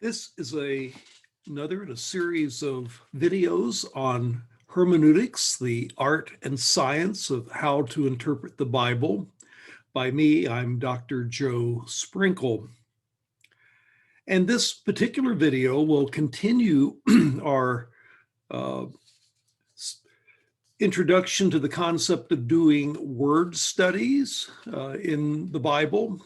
This is another in a series of videos on hermeneutics, the art and science of how to interpret the Bible. By me, I'm Dr. Joe Sprinkle. And this particular video will continue our introduction to the concept of doing word studies in the Bible.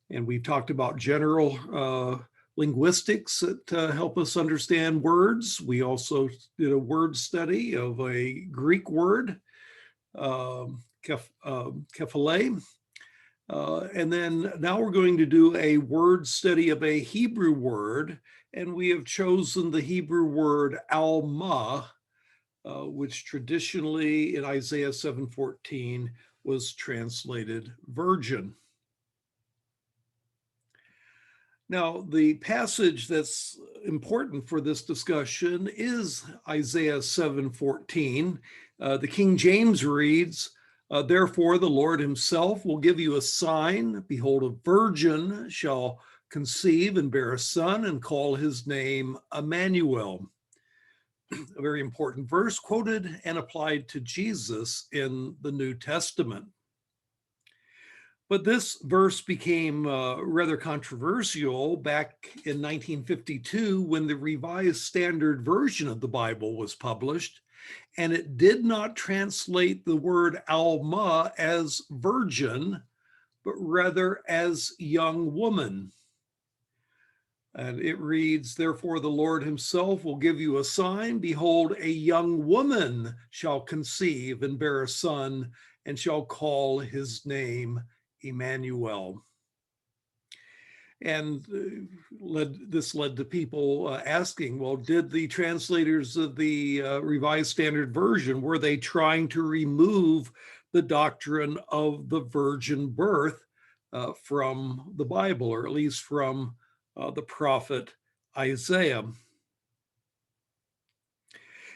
And we've talked about general linguistics that help us understand words. We also did a word study of a Greek word, kephale. And then now we're going to do a word study of a Hebrew word, and we have chosen the Hebrew word Almah, which traditionally in Isaiah 7:14 was translated virgin. Now, the passage that's important for this discussion is Isaiah 7:14. The King James reads, "Therefore the Lord himself will give you a sign. Behold, a virgin shall conceive and bear a son and call his name Emmanuel." A very important verse quoted and applied to Jesus in the New Testament. But this verse became rather controversial back in 1952 when the Revised Standard Version of the Bible was published, and it did not translate the word Alma as virgin, but rather as young woman. And it reads, "Therefore the Lord himself will give you a sign. Behold, a young woman shall conceive and bear a son, and shall call his name Emmanuel." And this led to people asking, well, did the translators of the Revised Standard Version, were they trying to remove the doctrine of the virgin birth from the Bible, or at least from the prophet Isaiah?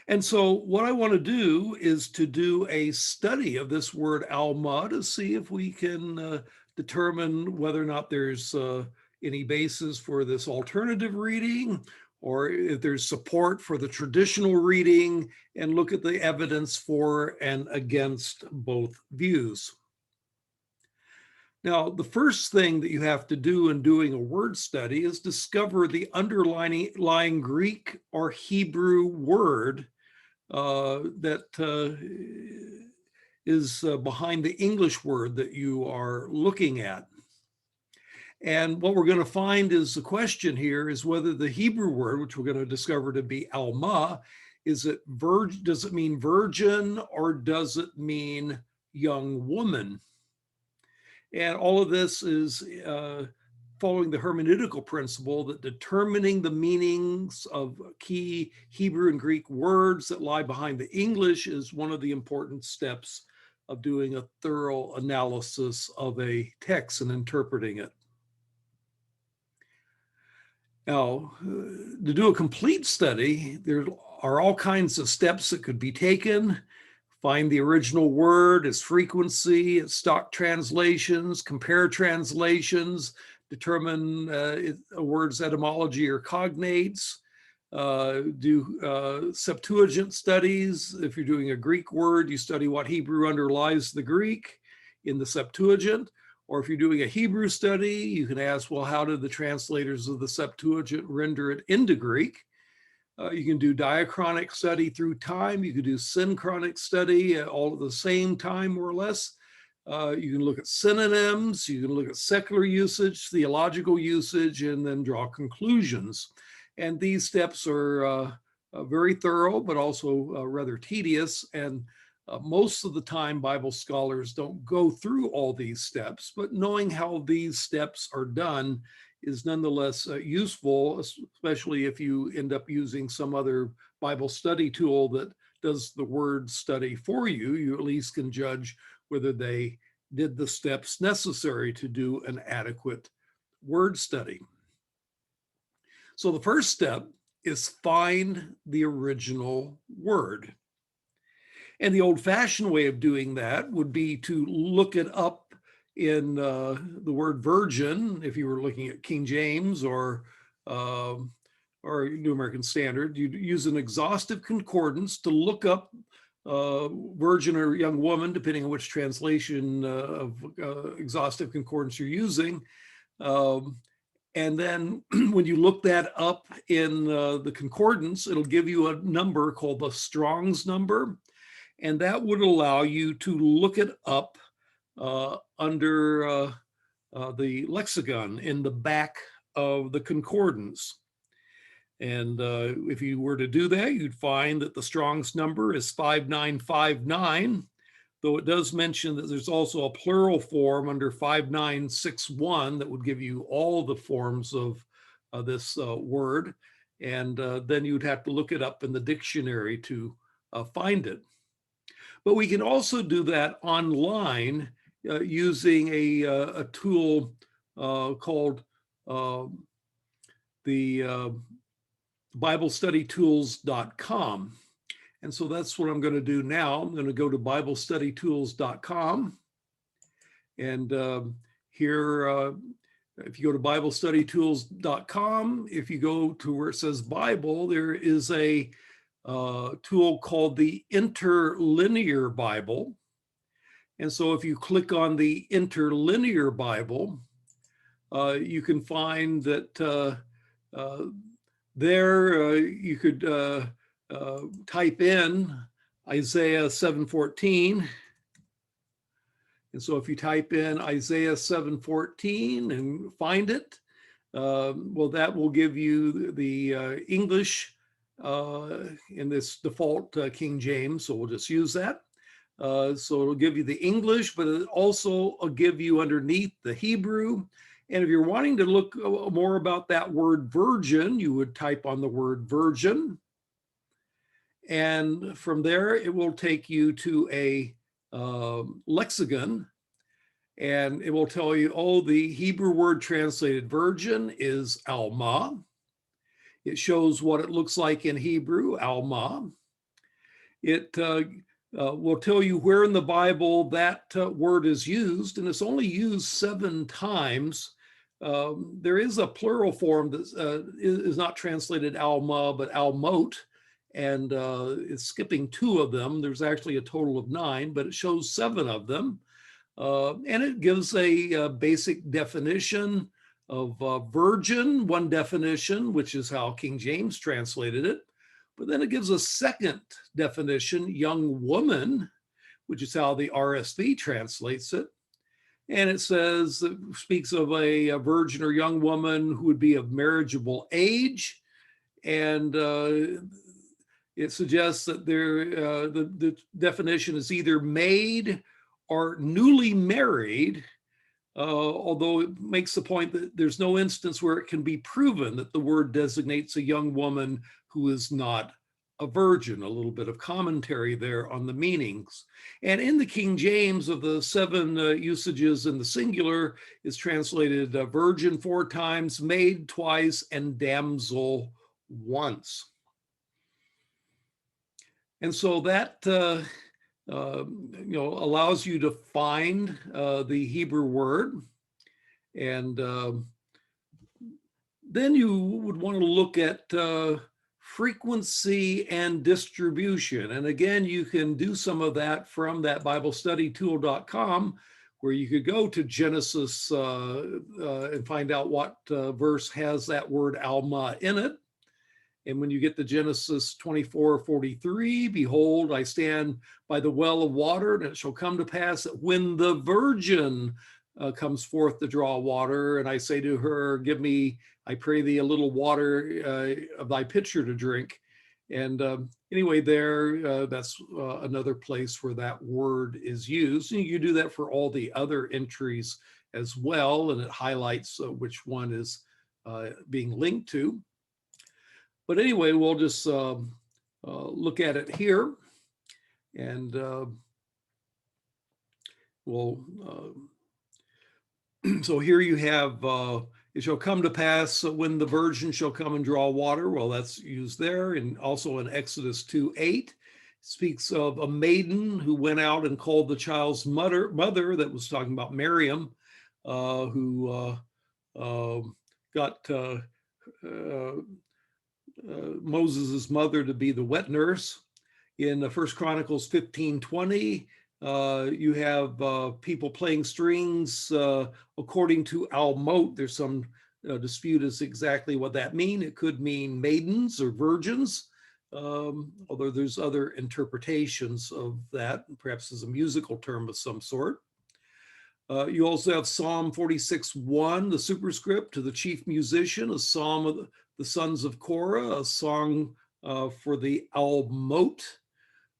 And so what I want to do is to do a study of this word Alma to see if we can determine whether or not there's any basis for this alternative reading, or if there's support for the traditional reading, and look at the evidence for and against both views. Now, the first thing that you have to do in doing a word study is discover the underlying Greek or Hebrew word that is behind the English word that you are looking at. And what we're going to find is the question here is whether the Hebrew word, which we're going to discover to be Alma, does it mean virgin, or does it mean young woman? And all of this is following the hermeneutical principle that determining the meanings of key Hebrew and Greek words that lie behind the English is one of the important steps of doing a thorough analysis of a text and interpreting it. Now, to do a complete study, there are all kinds of steps that could be taken. Find the original word, its frequency, its stock translations, compare translations, determine a word's etymology or cognates, do Septuagint studies. If you're doing a Greek word, you study what Hebrew underlies the Greek in the Septuagint. Or if you're doing a Hebrew study, you can ask, well, how did the translators of the Septuagint render it into Greek? You can do diachronic study through time. You can do synchronic study all at the same time, more or less. You can look at synonyms. You can look at secular usage, theological usage, and then draw conclusions. And these steps are very thorough, but also rather tedious. And most of the time, Bible scholars don't go through all these steps, but knowing how these steps are done is nonetheless useful, especially if you end up using some other Bible study tool that does the word study for you. You at least can judge whether they did the steps necessary to do an adequate word study. So the first step is find the original word. And the old-fashioned way of doing that would be to look it up in the word virgin, if you were looking at King James or or New American Standard, you use an exhaustive concordance to look up virgin or young woman, depending on which translation of exhaustive concordance you're using. And then when you look that up in the concordance, it'll give you a number called the Strong's number. And that would allow you to look it up under the lexicon in the back of the concordance. And if you were to do that, you'd find that the Strong's number is 5959, though it does mention that there's also a plural form under 5961 that would give you all the forms of this word. And then you'd have to look it up in the dictionary to find it. But we can also do that online using a tool called the BibleStudyTools.com. And so that's what I'm going to do now. I'm going to go to BibleStudyTools.com. And here, if you go to BibleStudyTools.com, if you go to where it says Bible, there is a tool called the Interlinear Bible. And so if you click on the Interlinear Bible, you can find that there you could type in Isaiah 7:14. And so if you type in Isaiah 7:14 and find it, well, that will give you the English in this default King James. So we'll just use that. So it'll give you the English, but it also will give you underneath the Hebrew. And if you're wanting to look more about that word virgin, you would type on the word virgin. And from there, it will take you to a lexicon. And it will tell you, oh, the Hebrew word translated virgin is Almah. It shows what it looks like in Hebrew, Almah. It will tell you where in the Bible that word is used, and it's only used 7 times. There is a plural form that is not translated Alma, but Almot, and it's skipping 2 of them. There's actually a total of 9, but it shows 7 of them. And it gives a basic definition of virgin, one definition, which is how King James translated it. But then it gives a second definition, young woman, which is how the RSV translates it. And it says, it speaks of a virgin or young woman who would be of marriageable age. And it suggests that the definition is either maid or newly married, although it makes the point that there's no instance where it can be proven that the word designates a young woman who is not a virgin. A little bit of commentary there on the meanings. And in the King James, of the 7 usages in the singular, is translated virgin 4 times, maid twice, and damsel once. And so that allows you to find the Hebrew word. And then you would want to look at frequency and distribution. And again, you can do some of that from that BibleStudyTool.com, where you could go to Genesis and find out what verse has that word Alma in it. And when you get to Genesis 24:43, behold, I stand by the well of water, and it shall come to pass that when the virgin comes forth to draw water, and I say to her, give me, I pray thee, a little water of thy pitcher to drink. And anyway, there, that's another place where that word is used. And you do that for all the other entries as well, and it highlights which one is being linked to. But anyway, we'll just look at it here, and we'll, so here you have, it shall come to pass when the virgin shall come and draw water. Well, that's used there. And also in Exodus 2:8, speaks of a maiden who went out and called the child's mother, that was talking about Miriam, who got Moses' mother to be the wet nurse. In 1 Chronicles 15:20, you have people playing strings according to Almot. There's some dispute as exactly what that means. It could mean maidens or virgins, although there's other interpretations of that, perhaps as a musical term of some sort. You also have Psalm 46:1, the superscript to the chief musician, a psalm of the sons of Korah, a song for the Almot.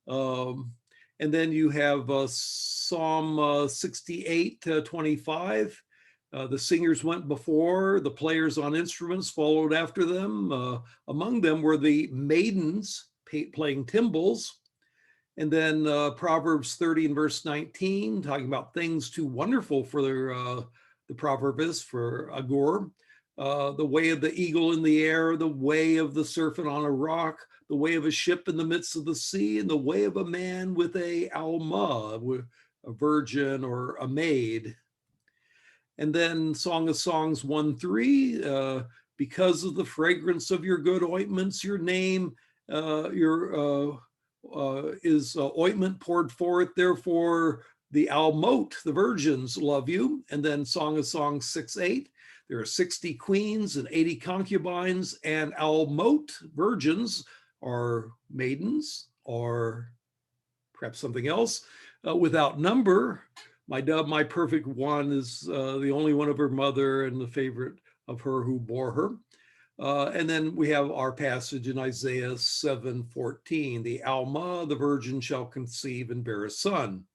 And then you have Psalm 68:25. The singers went before, the players on instruments followed after them. Among them were the maidens playing timbrels. And then Proverbs 30 and verse 19, talking about things too wonderful for the proverbist, for Agur. The way of the eagle in the air, the way of the serpent on a rock, the way of a ship in the midst of the sea, and the way of a man with a Almah, a virgin or a maid. And then Song of Songs 1:3, because of the fragrance of your good ointments, your name, is ointment poured forth, therefore the Almot, the virgins, love you. And then Song of Songs 6:8, there are 60 queens and 80 concubines, and Almot, virgins, are maidens, or perhaps something else, without number. My dove, my perfect one, is the only one of her mother and the favorite of her who bore her. And then we have our passage in Isaiah 7:14, the Almah, the virgin shall conceive and bear a son.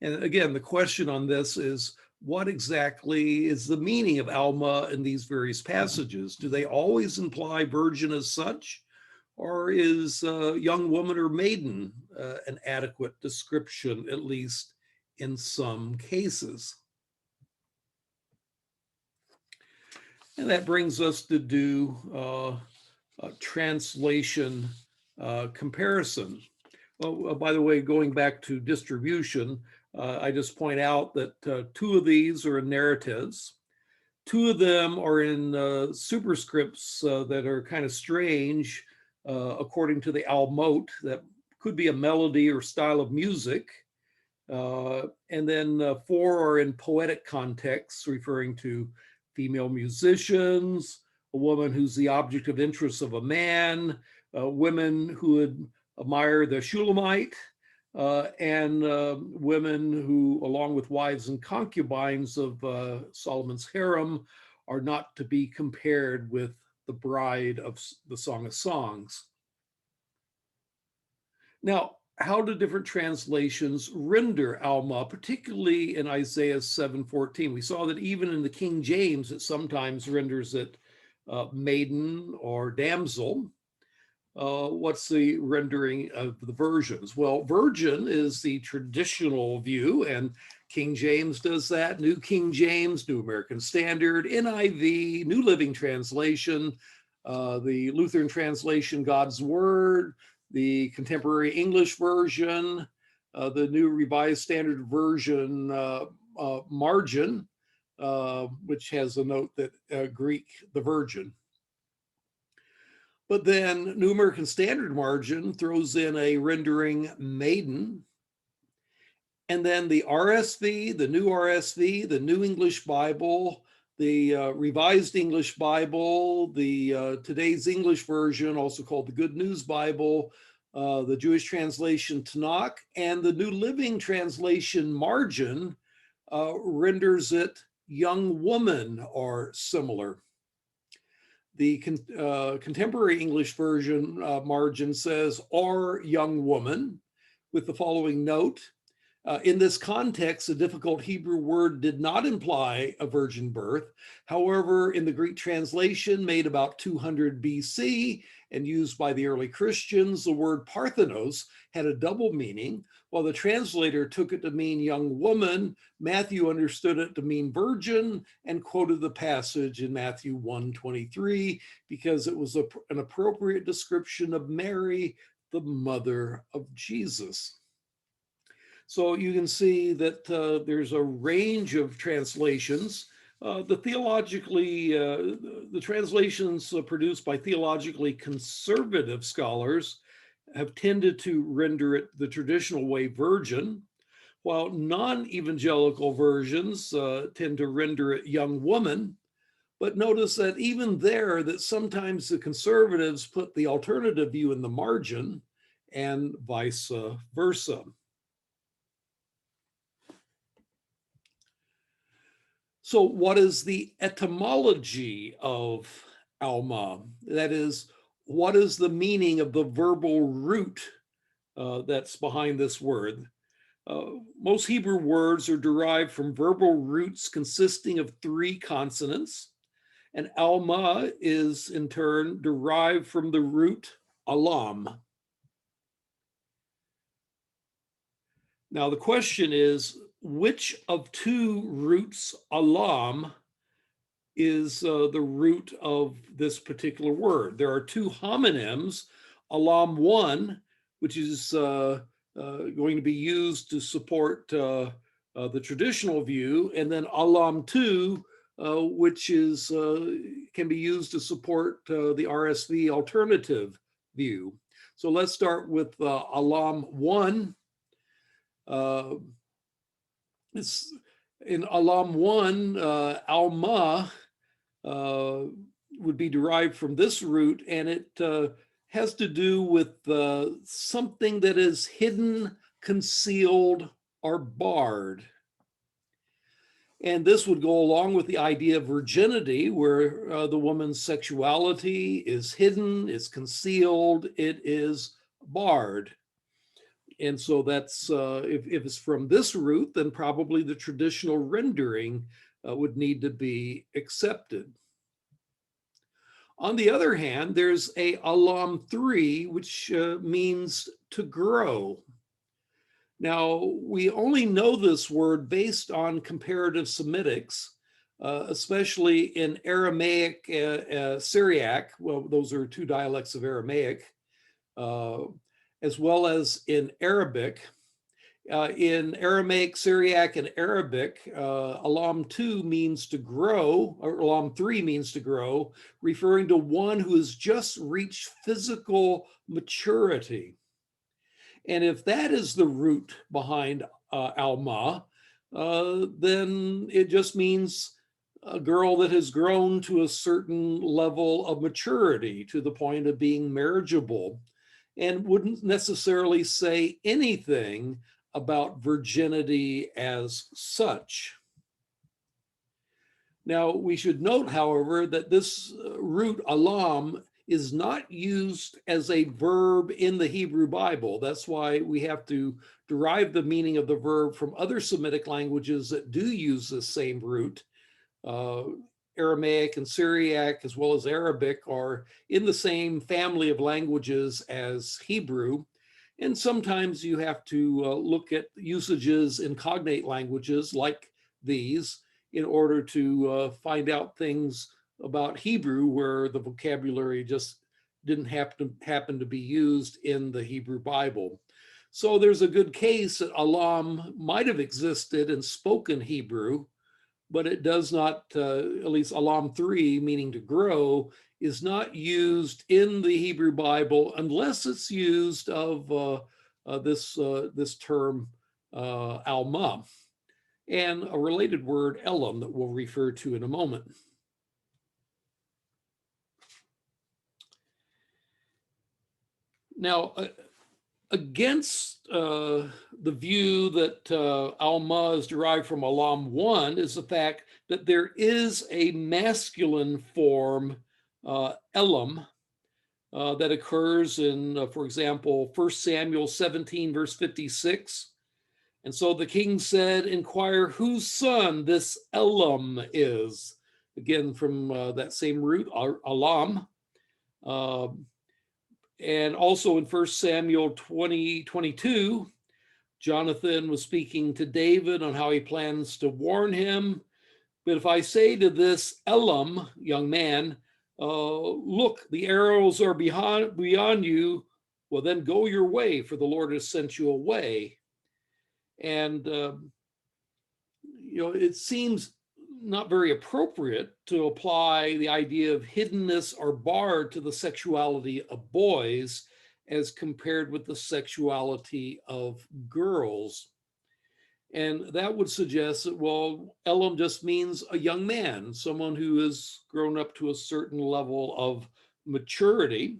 And again, the question on this is, what exactly is the meaning of Almah in these various passages? Do they always imply virgin as such? Or is young woman or maiden an adequate description, at least in some cases? And that brings us to do a translation comparison. Oh, by the way, going back to distribution, I just point out that two of these are in narratives. Two of them are in superscripts that are kind of strange, according to the Almot, that could be a melody or style of music. And then 4 are in poetic contexts, referring to female musicians, a woman who's the object of interest of a man, women who would admire the Shulamite, and women who, along with wives and concubines of Solomon's harem, are not to be compared with the bride of the Song of Songs. Now, how do different translations render Alma, particularly in Isaiah 7:14? We saw that even in the King James, it sometimes renders it maiden or damsel. What's the rendering of the versions? Well, virgin is the traditional view, and King James does that. New King James, New American Standard, NIV, New Living Translation, the Lutheran translation, God's Word, the Contemporary English Version, the New Revised Standard Version margin, which has a note that Greek, the virgin. But then New American Standard Margin throws in a rendering maiden. And then the RSV, the new RSV, the New English Bible, the Revised English Bible, the Today's English Version, also called the Good News Bible, the Jewish translation Tanakh, and the New Living Translation Margin renders it young woman or similar. The Contemporary English Version margin says, or young woman, with the following note. In this context, a difficult Hebrew word did not imply a virgin birth. However, in the Greek translation made about 200 BC and used by the early Christians, the word parthenos had a double meaning. While the translator took it to mean young woman, Matthew understood it to mean virgin and quoted the passage in Matthew 1:23 because it was an appropriate description of Mary, the mother of Jesus. So you can see that there's a range of translations. The translations produced by theologically conservative scholars have tended to render it the traditional way, virgin, while non-evangelical versions tend to render it young woman. But notice that even there, that sometimes the conservatives put the alternative view in the margin and vice versa. So what is the etymology of Alma? That is, what is the meaning of the verbal root that's behind this word? Most Hebrew words are derived from verbal roots consisting of 3 consonants, and Alma is in turn derived from the root alam. Now the question is, which of 2 roots alam is the root of this particular word? There are 2 homonyms, alam 1, which is going to be used to support the traditional view, and then alam 2, which is can be used to support the RSV alternative view. So let's start with alam 1. It's in alam 1, Almah would be derived from this root, and it has to do with something that is hidden, concealed, or barred. And this would go along with the idea of virginity, where the woman's sexuality is hidden, is concealed, it is barred. And so that's, if it's from this root, then probably the traditional rendering would need to be accepted. On the other hand, there's a alam 3, which means to grow. Now, we only know this word based on comparative Semitics, especially in Aramaic, Syriac. Well, those are 2 dialects of Aramaic, as well as in Arabic. In Aramaic, Syriac, and Arabic, alam 2 means to grow, or alam 3 means to grow, referring to one who has just reached physical maturity. And if that is the root behind Alma, then it just means a girl that has grown to a certain level of maturity to the point of being marriageable, and wouldn't necessarily say anything about virginity as such. Now, we should note, however, that this root alam is not used as a verb in the Hebrew Bible. That's why we have to derive the meaning of the verb from other Semitic languages that do use the same root. Aramaic and Syriac, as well as Arabic, are in the same family of languages as Hebrew. And sometimes you have to look at usages in cognate languages like these in order to find out things about Hebrew where the vocabulary just didn't happen to be used in the Hebrew Bible. So there's a good case that alam might have existed in spoken Hebrew, but it does not, at least alam 3, meaning to grow, is not used in the Hebrew Bible unless it's used of this term Alma, and a related word, elam, that we'll refer to in a moment. Now, against the view that Alma is derived from alam 1 is the fact that there is a masculine form, elam, that occurs in, for example, 1 Samuel 17, verse 56. And so the king said, "Inquire whose son this elam is." Again, from that same root, alam. And also in 1 Samuel 20:22, Jonathan was speaking to David on how he plans to warn him. "But if I say to this elam, young man, look, the arrows are beyond you, well, then go your way, for the Lord has sent you away." And, it seems not very appropriate to apply the idea of hiddenness or barred to the sexuality of boys as compared with the sexuality of girls. And that would suggest that, well, Elam just means a young man, someone who has grown up to a certain level of maturity.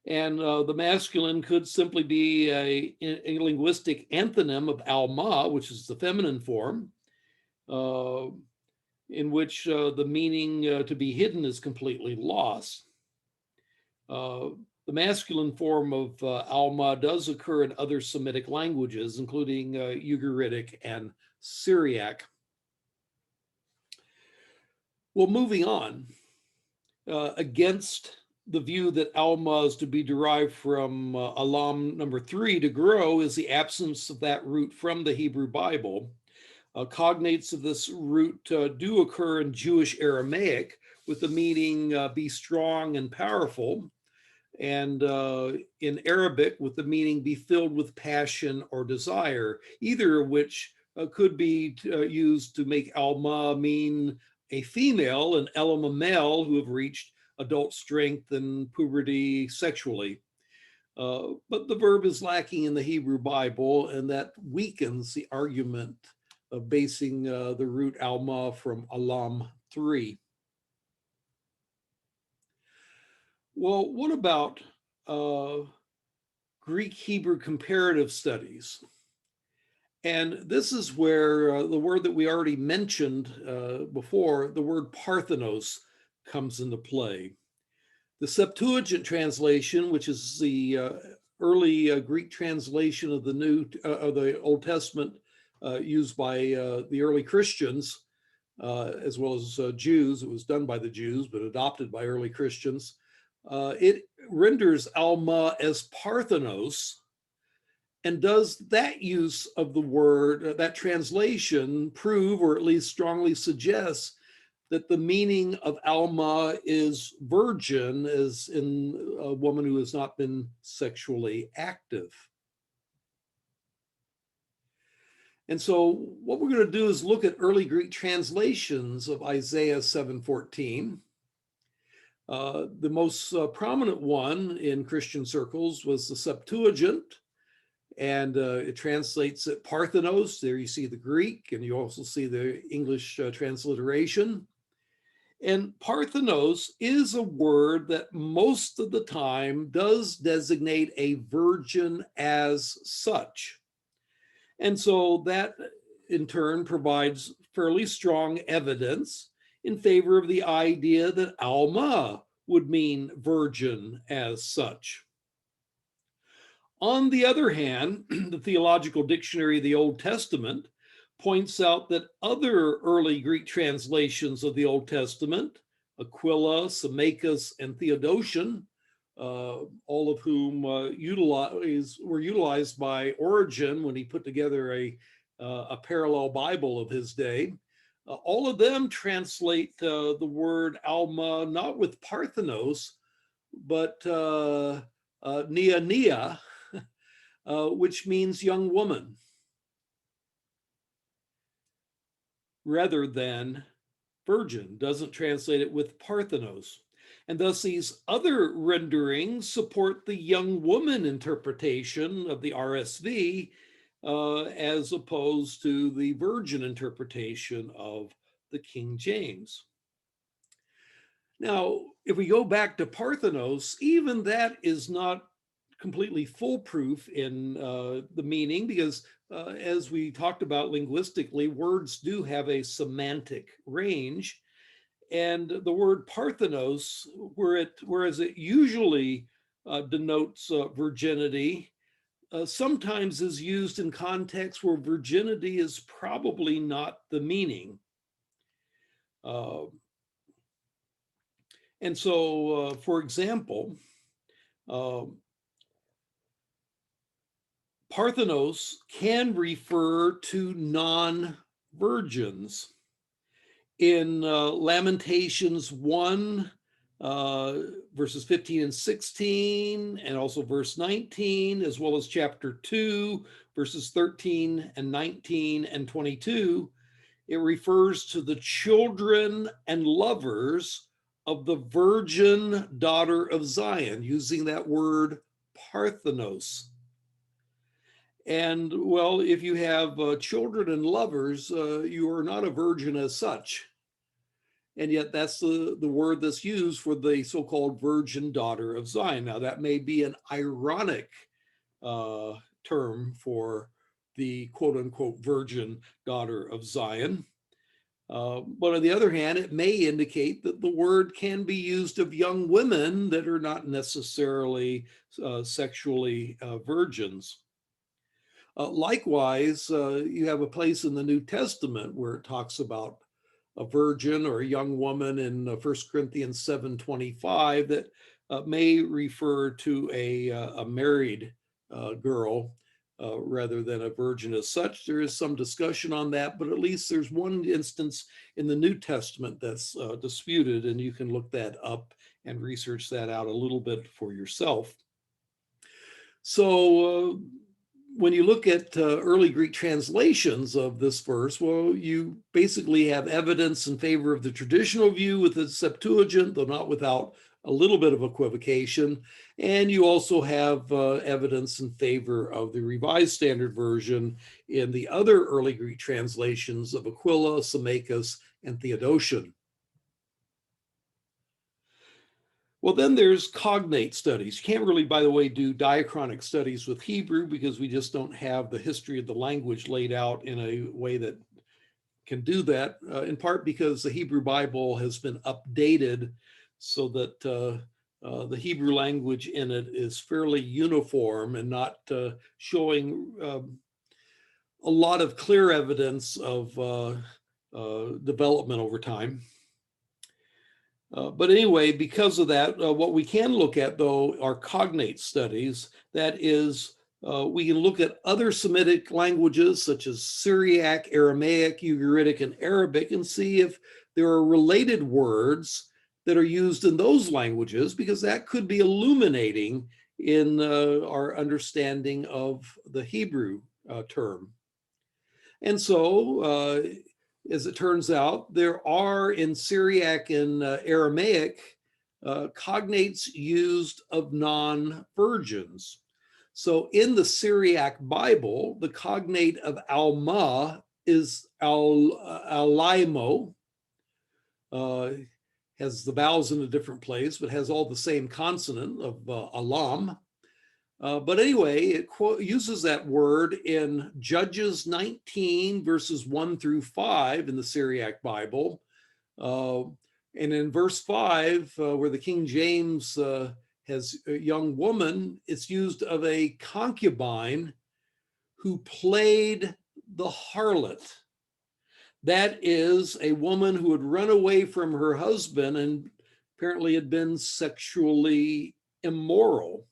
And the masculine could simply be a linguistic antonym of Almah, which is the feminine form, in which the meaning to be hidden is completely lost. The masculine form of Alma does occur in other Semitic languages, including Ugaritic and Syriac. Well, moving on, against the view that Alma is to be derived from Alam number 3, to grow, is the absence of that root from the Hebrew Bible. Cognates of this root do occur in Jewish Aramaic with the meaning be strong and powerful, and in Arabic with the meaning be filled with passion or desire, either of which could be used to make Alma mean a female and Elam a male who have reached adult strength and puberty sexually. But the verb is lacking in the Hebrew Bible, and that weakens the argument of basing the root Alma from Alam 3. Well, what about Greek-Hebrew comparative studies? And this is where the word that we already mentioned before, the word Parthenos, comes into play. The Septuagint translation, which is the early Greek translation of the Old Testament used by the early Christians, as well as Jews. It was done by the Jews, but adopted by early Christians. It renders Alma as Parthenos, and does that use of the word, that translation, prove or at least strongly suggest that the meaning of Alma is virgin, as in a woman who has not been sexually active? And so what we're going to do is look at early Greek translations of Isaiah 7:14. The most prominent one in Christian circles was the Septuagint, and it translates it Parthenos. There you see the Greek, and you also see the English transliteration. And Parthenos is a word that most of the time does designate a virgin as such. And so that in turn provides fairly strong evidence in favor of the idea that Alma would mean virgin as such. On the other hand, the Theological Dictionary of the Old Testament points out that other early Greek translations of the Old Testament, Aquila, Symmachus, and Theodotion, all of whom were utilized by Origen when he put together a parallel Bible of his day. All of them translate the word Alma not with Parthenos, but Neania, which means young woman, rather than virgin. Doesn't translate it with Parthenos. And thus these other renderings support the young woman interpretation of the RSV as opposed to the virgin interpretation of the King James. Now, if we go back to Parthenos, even that is not completely foolproof in the meaning, because as we talked about linguistically, words do have a semantic range. And the word Parthenos, whereas it usually denotes virginity, sometimes is used in contexts where virginity is probably not the meaning. And so, for example, Parthenos can refer to non-virgins. In Lamentations 1, verses 15 and 16, and also verse 19, as well as chapter 2, verses 13 and 19 and 22, it refers to the children and lovers of the virgin daughter of Zion, using that word Parthenos. And well, if you have children and lovers, you are not a virgin as such. And yet that's the word that's used for the so-called virgin daughter of Zion. Now that may be an ironic term for the quote unquote virgin daughter of Zion. But on the other hand, it may indicate that the word can be used of young women that are not necessarily sexually virgins. Likewise, you have a place in the New Testament where it talks about a virgin or a young woman in 1 Corinthians 7:25 that may refer to a married girl rather than a virgin as such. There is some discussion on that, but at least there's one instance in the New Testament that's disputed, and you can look that up and research that out a little bit for yourself. So when you look at early Greek translations of this verse, well, you basically have evidence in favor of the traditional view with the Septuagint, though not without a little bit of equivocation. And you also have evidence in favor of the Revised Standard Version in the other early Greek translations of Aquila, Symmachus, and Theodotion. Well, then there's cognate studies. You can't really, by the way, do diachronic studies with Hebrew because we just don't have the history of the language laid out in a way that can do that, in part because the Hebrew Bible has been updated so that the Hebrew language in it is fairly uniform and not showing a lot of clear evidence of development over time. But anyway, because of that, what we can look at, though, are cognate studies. That is, we can look at other Semitic languages, such as Syriac, Aramaic, Ugaritic, and Arabic, and see if there are related words that are used in those languages, because that could be illuminating in our understanding of the Hebrew term. And so, as it turns out, there are in Syriac and Aramaic cognates used of non-virgins. So in the Syriac Bible, the cognate of Almah is alaimo, has the vowels in a different place, but has all the same consonant of alam. But anyway, it uses that word in Judges 19, verses 1 through 5 in the Syriac Bible. And in verse 5, where the King James has a young woman, it's used of a concubine who played the harlot. That is a woman who had run away from her husband and apparently had been sexually immoral.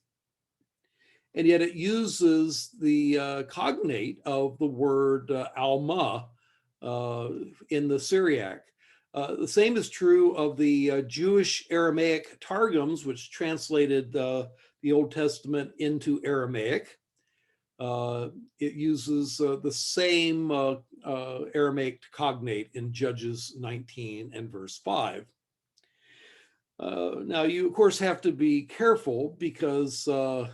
And yet it uses the cognate of the word Almah in the Syriac. The same is true of the Jewish Aramaic Targums, which translated the Old Testament into Aramaic. It uses the same Aramaic cognate in Judges 19 and verse 5. Now, you, of course, have to be careful because a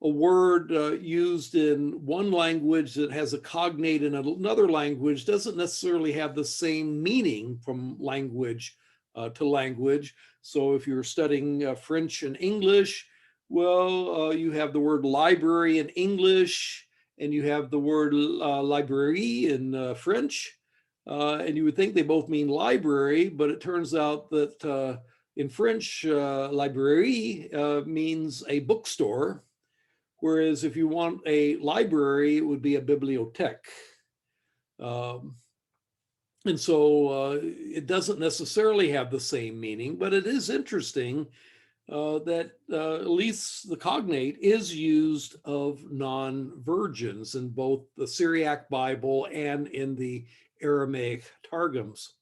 word used in one language that has a cognate in another language doesn't necessarily have the same meaning from language to language. So if you're studying French and English, well, you have the word library in English, and you have the word librairie in French. And you would think they both mean library, but it turns out that in French, librairie means a bookstore, whereas if you want a library, it would be a bibliothèque. And so it doesn't necessarily have the same meaning, but it is interesting that at least the cognate is used of non-virgins in both the Syriac Bible and in the Aramaic Targums.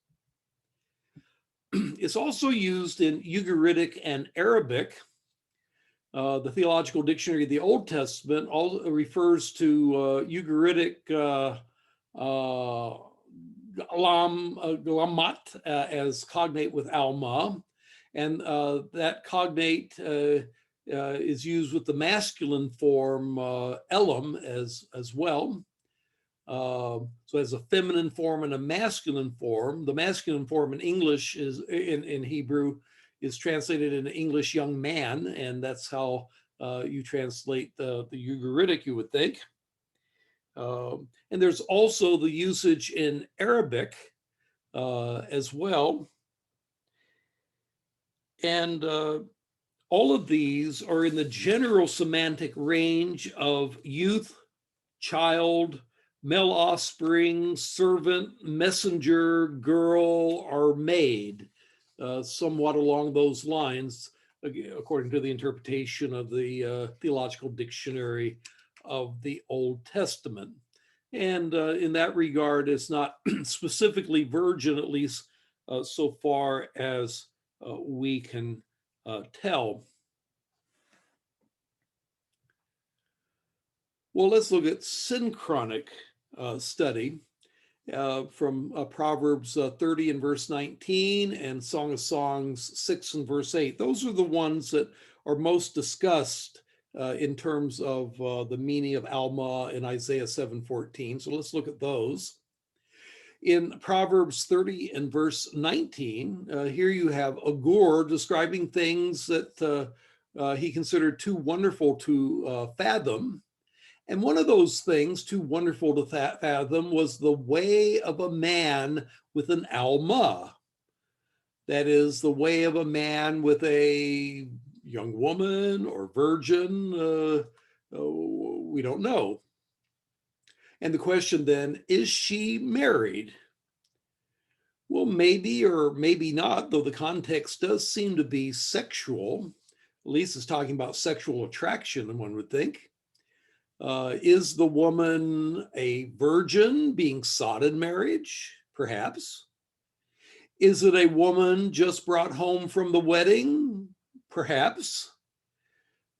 It's also used in Ugaritic and Arabic. The Theological Dictionary of the Old Testament also refers to Ugaritic glamat as cognate with Almah, and that cognate is used with the masculine form elam as well. So as a feminine form and a masculine form. The masculine form in English is in Hebrew is translated in English young man, and that's how you translate the Ugaritic, you would think. And there's also the usage in Arabic as well. And all of these are in the general semantic range of youth, child, male offspring, servant, messenger, girl, or maid, somewhat along those lines, according to the interpretation of the Theological Dictionary of the Old Testament. And in that regard, it's not specifically virgin, at least so far as we can tell. Well, let's look at synchronic study from Proverbs 30 and verse 19 and Song of Songs 6 and verse 8. Those are the ones that are most discussed in terms of the meaning of Alma in Isaiah 7:14. So let's look at those. In Proverbs 30 and verse 19, here you have Agur describing things that he considered too wonderful to fathom. And one of those things too wonderful to fathom was the way of a man with an Almah. That is the way of a man with a young woman or virgin. We don't know. And the question then, is she married? Well, maybe or maybe not, though the context does seem to be sexual. At least it's talking about sexual attraction, one would think. Is the woman a virgin being sought in marriage? Perhaps. Is it a woman just brought home from the wedding? Perhaps.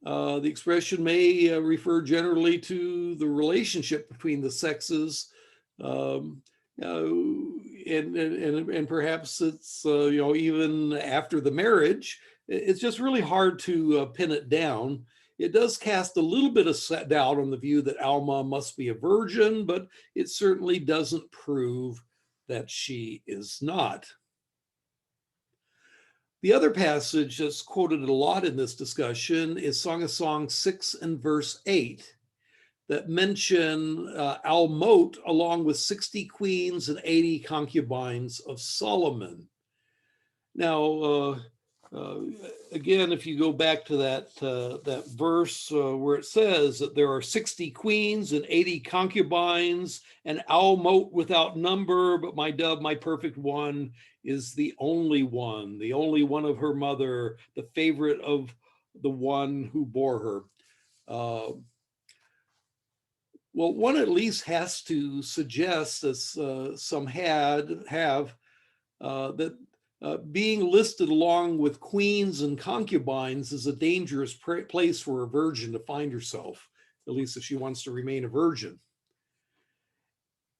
The expression may refer generally to the relationship between the sexes, and perhaps it's even after the marriage. It's just really hard to pin it down. It does cast a little bit of doubt on the view that Alma must be a virgin, but it certainly doesn't prove that she is not. The other passage that's quoted a lot in this discussion is Song of Songs 6 and verse 8 that mention Almot along with 60 queens and 80 concubines of Solomon. Now, again, if you go back to that verse where it says that there are 60 queens and 80 concubines and Almot without number, but my dove, my perfect one, is the only one of her mother, the favorite of the one who bore her. Well, one at least has to suggest, as some have, that being listed along with queens and concubines is a dangerous place for a virgin to find herself, at least if she wants to remain a virgin.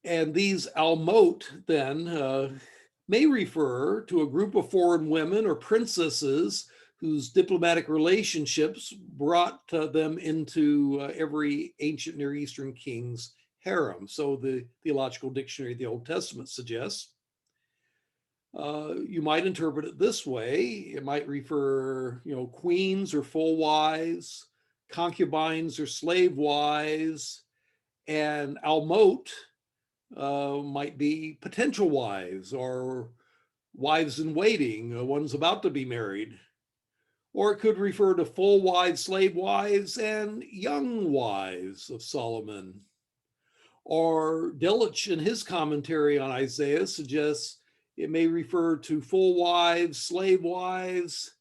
And these Almot then may refer to a group of foreign women or princesses whose diplomatic relationships brought them into every ancient Near Eastern king's harem. So the Theological Dictionary of the Old Testament suggests. You might interpret it this way. It might refer, queens or full wives, concubines or slave wives, and Almot might be potential wives or wives in waiting, ones about to be married. Or it could refer to full wives, slave wives, and young wives of Solomon. Or Delitzsch in his commentary on Isaiah suggests it may refer to full wives, slave wives,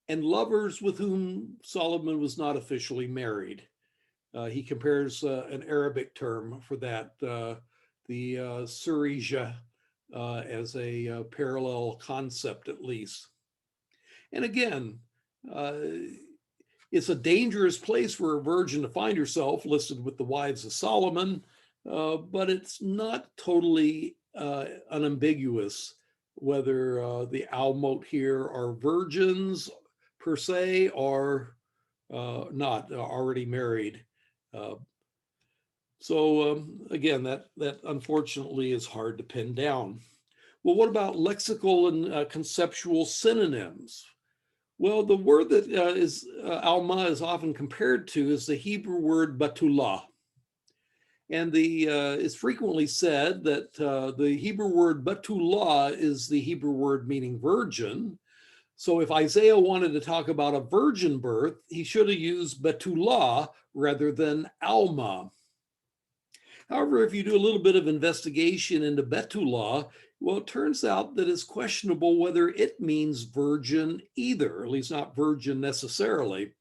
and lovers with whom Solomon was not officially married. He compares an Arabic term for that, the Syriac, as a parallel concept at least. And again, it's a dangerous place for a virgin to find herself listed with the wives of Solomon, but it's not totally unambiguous whether the Almot here are virgins per se or not already married. So again, that unfortunately is hard to pin down. Well, what about lexical and conceptual synonyms? Well, the word that Alma is often compared to is the Hebrew word Betulah. And it's frequently said that the Hebrew word Betulah is the Hebrew word meaning virgin. So if Isaiah wanted to talk about a virgin birth, he should have used Betulah rather than Alma. However, if you do a little bit of investigation into Betulah, well, it turns out that it's questionable whether it means virgin either, at least not virgin necessarily.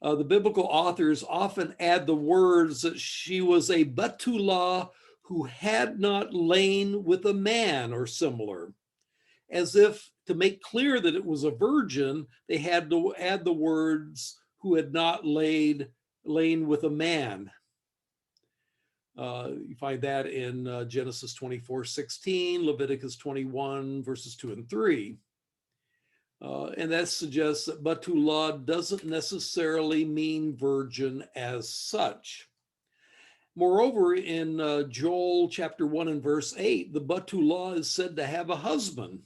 The biblical authors often add the words that she was a Betulah who had not lain with a man or similar, as if to make clear that it was a virgin, they had to add the words who had not lain with a man. You find that in Genesis 24:16, Leviticus 21, verses 2 and 3. And that suggests that Betulah doesn't necessarily mean virgin as such. Moreover, in Joel chapter 1 and verse 8, the Betulah is said to have a husband.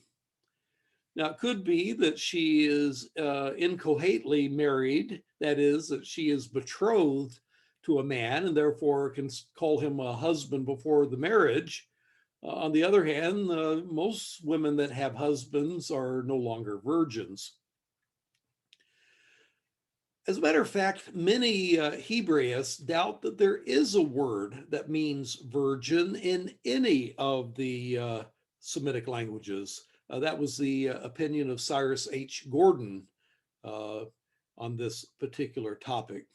Now, it could be that she is incohately married, that is, that she is betrothed to a man and therefore can call him a husband before the marriage. On the other hand, most women that have husbands are no longer virgins. As a matter of fact, many Hebraists doubt that there is a word that means virgin in any of the Semitic languages. That was the opinion of Cyrus H. Gordon on this particular topic.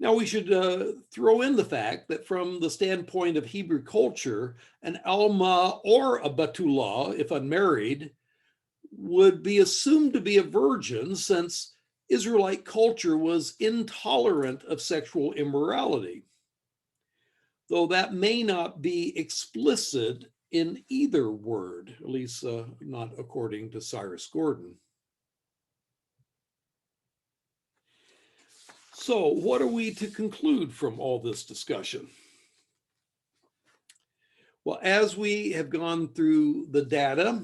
Now, we should throw in the fact that from the standpoint of Hebrew culture, an Alma or a Betulah, if unmarried, would be assumed to be a virgin since Israelite culture was intolerant of sexual immorality, though that may not be explicit in either word, at least not according to Cyrus Gordon. So what are we to conclude from all this discussion? Well, as we have gone through the data,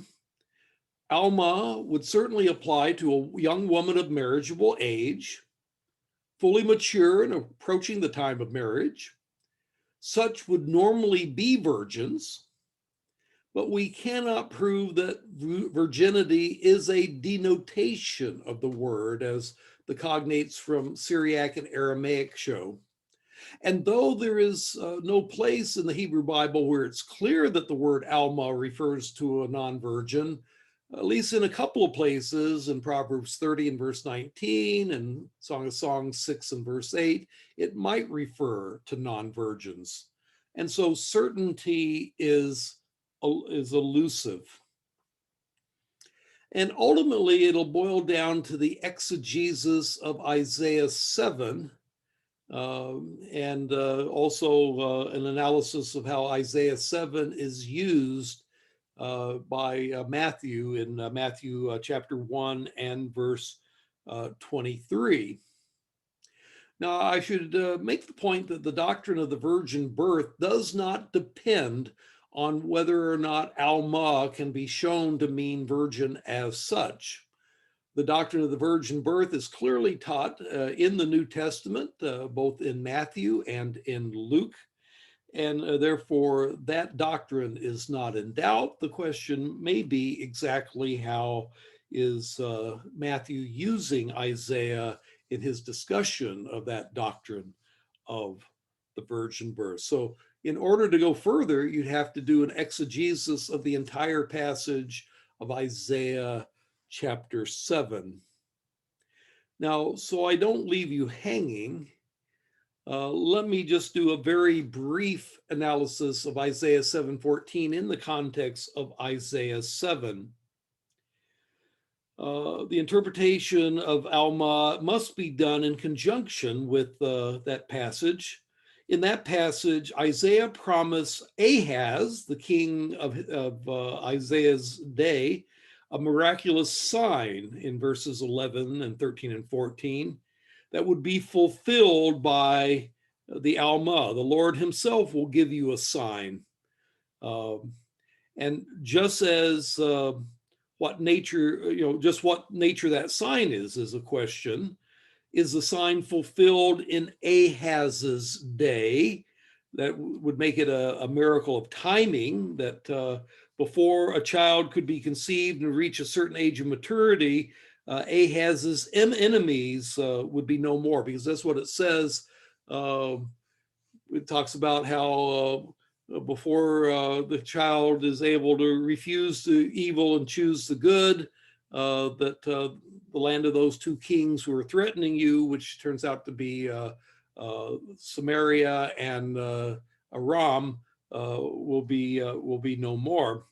Alma would certainly apply to a young woman of marriageable age, fully mature and approaching the time of marriage. Such would normally be virgins, but we cannot prove that virginity is a denotation of the word, as the cognates from Syriac and Aramaic show. And though there is no place in the Hebrew Bible where it's clear that the word Alma refers to a non-virgin, at least in a couple of places in Proverbs 30 and verse 19 and Song of Songs 6 and verse 8, it might refer to non-virgins. And so certainty is elusive. And ultimately, it'll boil down to the exegesis of Isaiah 7, and also an analysis of how Isaiah 7 is used by Matthew in Matthew chapter 1 and verse 23. Now, I should make the point that the doctrine of the virgin birth does not depend on whether or not Alma can be shown to mean virgin as such. The doctrine of the virgin birth is clearly taught in the New Testament, both in Matthew and in Luke, and therefore that doctrine is not in doubt. The question may be exactly how is Matthew using Isaiah in his discussion of that doctrine of the virgin birth. So in order to go further, you'd have to do an exegesis of the entire passage of Isaiah chapter 7. Now, so I don't leave you hanging, let me just do a very brief analysis of Isaiah 7:14 in the context of Isaiah 7. The interpretation of Alma must be done in conjunction with that passage. in that passage, Isaiah promised Ahaz, the king of Isaiah's day, a miraculous sign in verses 11 and 13 and 14 that would be fulfilled by the Almah. The Lord himself will give you a sign. And just as what nature, just what nature that sign is a question. Is the sign fulfilled in Ahaz's day? That would make it a miracle of timing, that before a child could be conceived and reach a certain age of maturity, Ahaz's enemies would be no more, because that's what it says. It talks about how before the child is able to refuse the evil and choose the good, that the land of those two kings who are threatening you, which turns out to be Samaria and Aram, will be no more.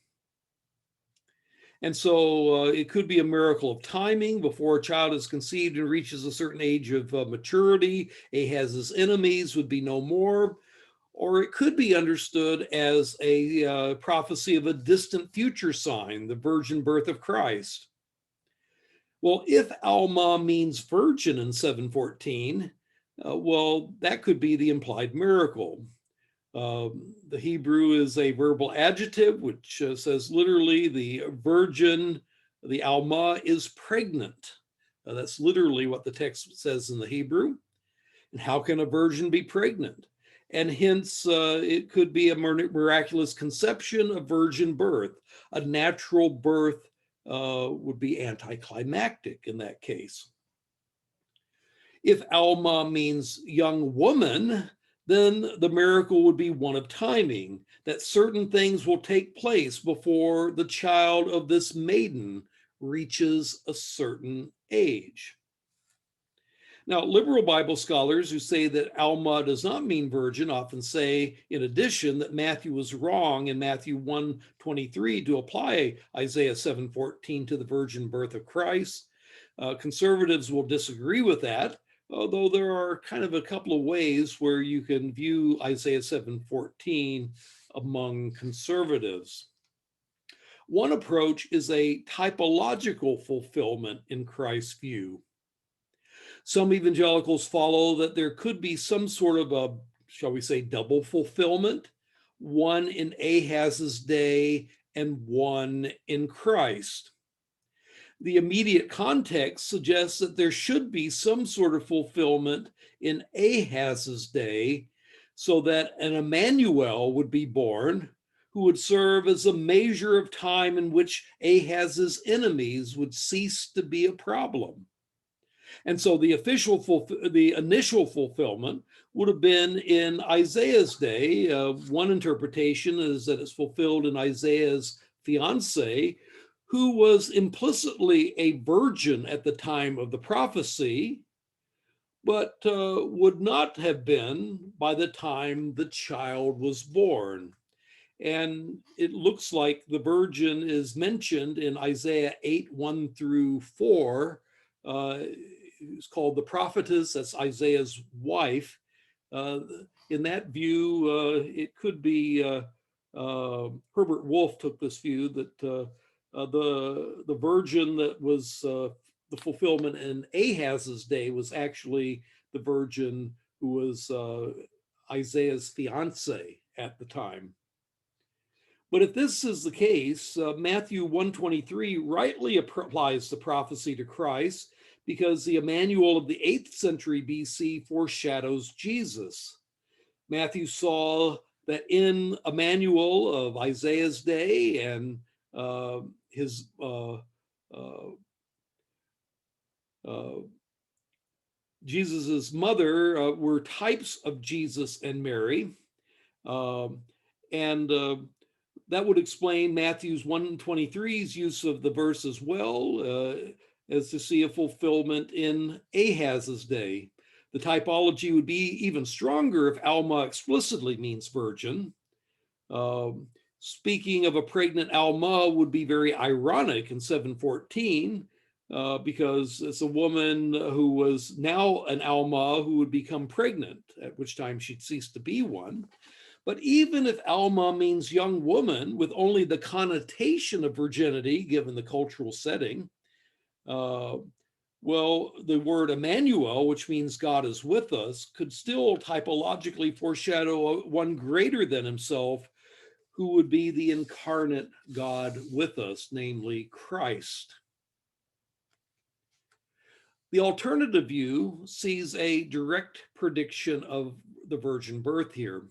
And so it could be a miracle of timing. Before a child is conceived and reaches a certain age of maturity, Ahaz's enemies would be no more. Or it could be understood as a prophecy of a distant future sign, the virgin birth of Christ. Well, if Alma means virgin in 714, well, that could be the implied miracle. The Hebrew is a verbal adjective, which says literally the virgin, the Alma, is pregnant. That's literally what the text says in the Hebrew. And how can a virgin be pregnant? And hence, it could be a miraculous conception, a virgin birth. A natural birth would be anticlimactic in that case. If Alma means young woman, then the miracle would be one of timing, that certain things will take place before the child of this maiden reaches a certain age. Now, liberal Bible scholars who say that Alma does not mean virgin often say, in addition, that Matthew was wrong in Matthew 1:23 to apply Isaiah 7:14 to the virgin birth of Christ. Conservatives will disagree with that, although there are kind of a couple of ways where you can view Isaiah 7:14 among conservatives. One approach is a typological fulfillment in Christ's view. Some evangelicals follow that there could be some sort of a, shall we say, double fulfillment, one in Ahaz's day and one in Christ. The immediate context suggests that there should be some sort of fulfillment in Ahaz's day, so that an Emmanuel would be born, who would serve as a measure of time in which Ahaz's enemies would cease to be a problem. And so the initial fulfillment would have been in Isaiah's day. One interpretation is that it's fulfilled in Isaiah's fiancée, who was implicitly a virgin at the time of the prophecy, but would not have been by the time the child was born. And it looks like the virgin is mentioned in Isaiah 8:1-4. It's called the prophetess, that's Isaiah's wife. In that view, it could be, Herbert Wolf took this view that the virgin that was the fulfillment in Ahaz's day was actually the virgin who was Isaiah's fiance at the time. But if this is the case, Matthew 1:23 rightly applies the prophecy to Christ, because the Emmanuel of the 8th century BC foreshadows Jesus. Matthew saw that in Emmanuel of Isaiah's day and his Jesus's mother were types of Jesus and Mary, and that would explain Matthew's 1:23's use of the verse as well, as to see a fulfillment in Ahaz's day. The typology would be even stronger if Alma explicitly means virgin. Speaking of a pregnant Alma would be very ironic in 7:14, because it's a woman who was now an Almah who would become pregnant, at which time she'd cease to be one. But even if Alma means young woman with only the connotation of virginity, given the cultural setting, well, the word Emmanuel, which means God is with us, could still typologically foreshadow one greater than himself, who would be the incarnate God with us, namely Christ. The alternative view sees a direct prediction of the virgin birth here.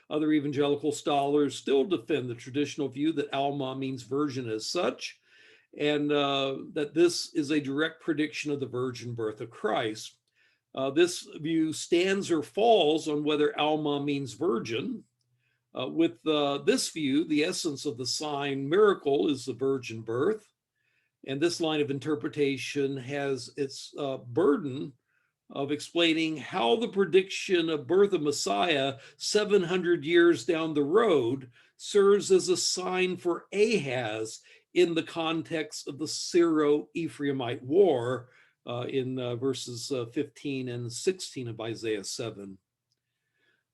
Other evangelical scholars still defend the traditional view that Alma means virgin as such, and that this is a direct prediction of the virgin birth of Christ. This view stands or falls on whether Alma means virgin. With this view, the essence of the sign miracle is the virgin birth, and this line of interpretation has its burden of explaining how the prediction of birth of Messiah 700 years down the road serves as a sign for Ahaz in the context of the Syro-Ephraimite War in verses 15 and 16 of Isaiah 7.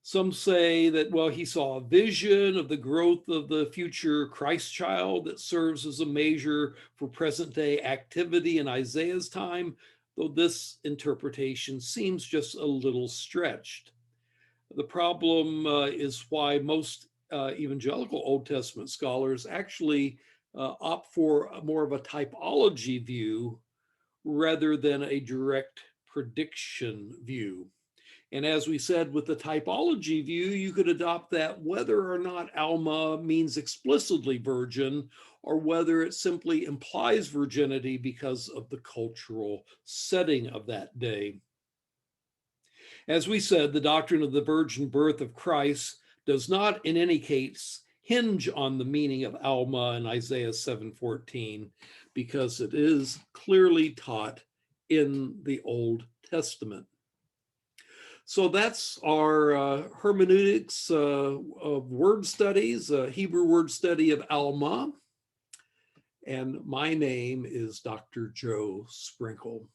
Some say that, well, he saw a vision of the growth of the future Christ child that serves as a measure for present day activity in Isaiah's time, though this interpretation seems just a little stretched. The problem is why most evangelical Old Testament scholars actually opt for more of a typology view rather than a direct prediction view. And as we said, with the typology view, you could adopt that whether or not Alma means explicitly virgin, or whether it simply implies virginity because of the cultural setting of that day. As we said, the doctrine of the virgin birth of Christ does not in any case hinge on the meaning of Alma in Isaiah 7:14, because it is clearly taught in the Old Testament. So that's our hermeneutics of word studies, Hebrew word study of Alma. And my name is Dr. Joe Sprinkle.